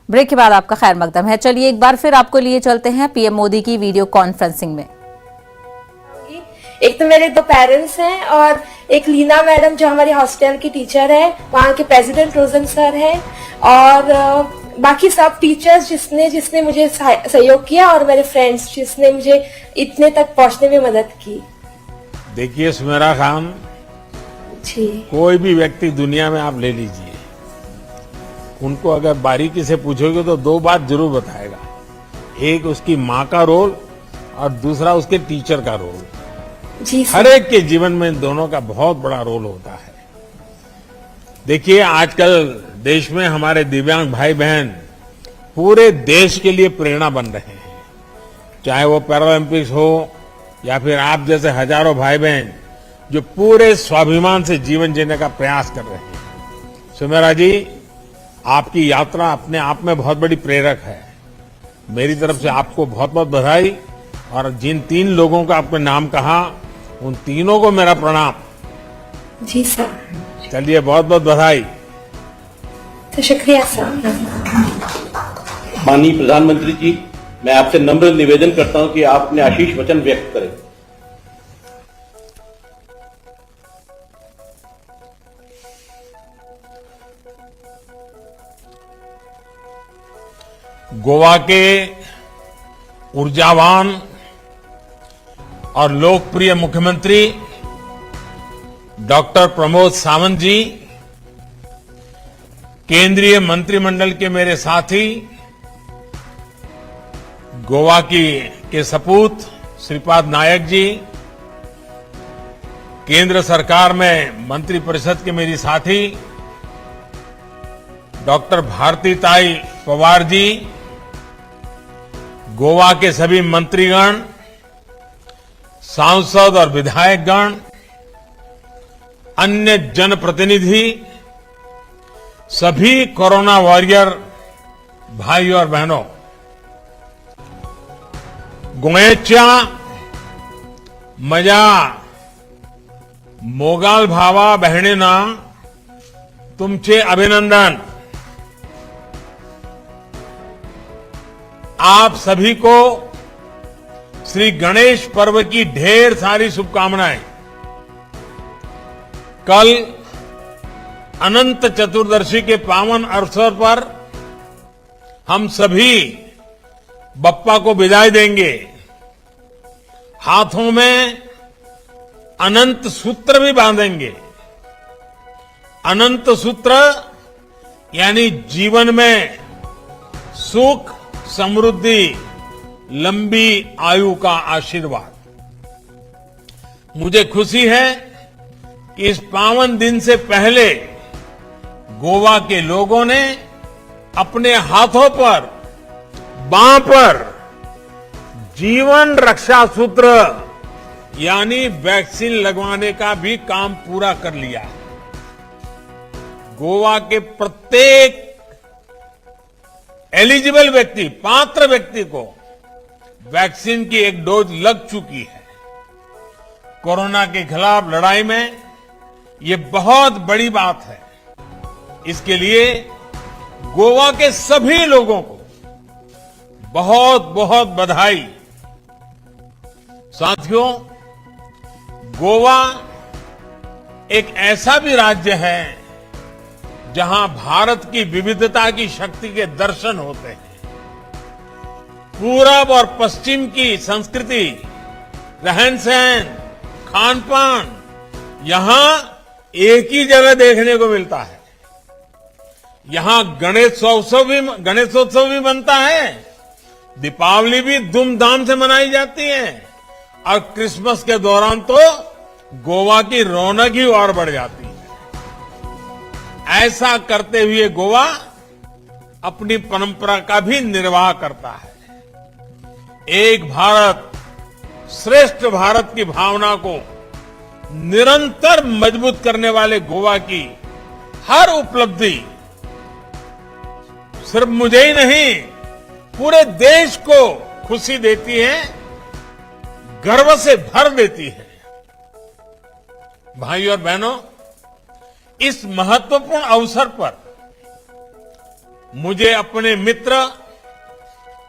Break के बाद आपका खैर मकदम है। चलिए एक बार फिर आपको लिए चलते हैं पीएम मोदी की वीडियो कॉन्फ्रेंसिंग में। एक तो मेरे 2 पेरेंट्स हैं और एक लीना मैडम जो हमारी हॉस्टल की टीचर है, वहाँ के प्रेसिडेंट रोजन सर है और बाकी सब टीचर्स जिसने मुझे सहयोग किया और मेरे फ्रेंड्स जिसने मुझे इतने तक पहुँचने में मदद की। देखिए सुमेरा खान जी, कोई भी व्यक्ति दुनिया में आप ले लीजिए, उनको अगर बारीकी से पूछोगे तो 2 बात जरूर बताएगा। एक उसकी माँ का रोल और दूसरा उसके टीचर का रोल। जी सर। हर एक के जीवन में इन दोनों का बहुत बड़ा रोल होता है। देखिए आजकल देश में हमारे दिव्यांग भाई बहन पूरे देश के लिए प्रेरणा बन रहे हैं, चाहे वो पैरालंपिक्स हो या फिर आप जैसे हजारों भाई बहन जो पूरे स्वाभिमान से जीवन जीने का प्रयास कर रहे हैं। सुमेरा जी, आपकी यात्रा अपने आप में बहुत बड़ी प्रेरक है। मेरी तरफ से आपको बहुत बहुत बधाई और जिन 3 लोगों का आपने नाम कहा उन तीनों को मेरा प्रणाम। जी सर। चलिए बहुत बहुत बधाई। तो शुक्रिया सर। माननीय प्रधानमंत्री जी, मैं आपसे नम्र निवेदन करता हूं कि आप अपने आशीष वचन व्यक्त करें। गोवा के ऊर्जावान और लोकप्रिय मुख्यमंत्री डॉक्टर प्रमोद सावंत जी, केंद्रीय मंत्रिमंडल के मेरे साथी, गोवा के सपूत श्रीपाद नायक जी, केंद्र सरकार में मंत्रिपरिषद के मेरी साथी डॉक्टर भारतीताई पवार जी, गोवा के सभी मंत्रीगण, सांसद और विधायकगण, अन्य जनप्रतिनिधि, सभी कोरोना वॉरियर भाई और बहनों, गोयच्या मजा मोगाल भावा बहणेना तुमचे अभिनंदन। आप सभी को श्री गणेश पर्व की ढेर सारी शुभकामनाएं। कल अनंत चतुर्दशी के पावन अवसर पर हम सभी बप्पा को विदाई देंगे। हाथों में अनंत सूत्र भी बांधेंगे। अनंत सूत्र यानी जीवन में सुख, समृद्धि, लंबी आयु का आशीर्वाद। मुझे खुशी है कि इस पावन दिन से पहले गोवा के लोगों ने अपने हाथों पर, बांह पर जीवन रक्षा सूत्र यानी वैक्सीन लगवाने का भी काम पूरा कर लिया है। गोवा के प्रत्येक एलिजिबल व्यक्ति, पात्र व्यक्ति को वैक्सीन की एक डोज लग चुकी है। कोरोना के खिलाफ लड़ाई में ये बहुत बड़ी बात है। इसके लिए गोवा के सभी लोगों को बहुत बहुत बधाई। साथियों, गोवा एक ऐसा भी राज्य है जहां भारत की विविधता की शक्ति के दर्शन होते हैं। पूरब और पश्चिम की संस्कृति, रहन सहन, खान पान यहां एक ही जगह देखने को मिलता है। यहां गणेशोत्सव भी बनता है, दीपावली भी धूमधाम से मनाई जाती है और क्रिसमस के दौरान तो गोवा की रौनक ही और बढ़ जाती है। ऐसा करते हुए गोवा अपनी परंपरा का भी निर्वाह करता है। एक भारत श्रेष्ठ भारत की भावना को निरंतर मजबूत करने वाले गोवा की हर उपलब्धि सिर्फ मुझे ही नहीं, पूरे देश को खुशी देती है, गर्व से भर देती है। भाइयों और बहनों, इस महत्वपूर्ण अवसर पर मुझे अपने मित्र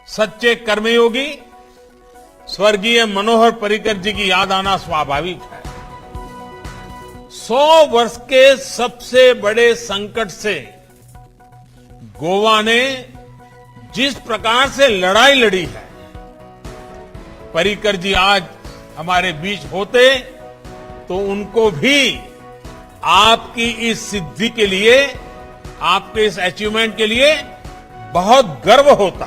सच्चे कर्मयोगी स्वर्गीय मनोहर पर्रिकर जी की याद आना स्वाभाविक है। 100 वर्ष के सबसे बड़े संकट से गोवा ने जिस प्रकार से लड़ाई लड़ी है, पर्रिकर जी आज हमारे बीच होते तो उनको भी आपकी इस सिद्धि के लिए, आपके इस अचीवमेंट के लिए बहुत गर्व होता।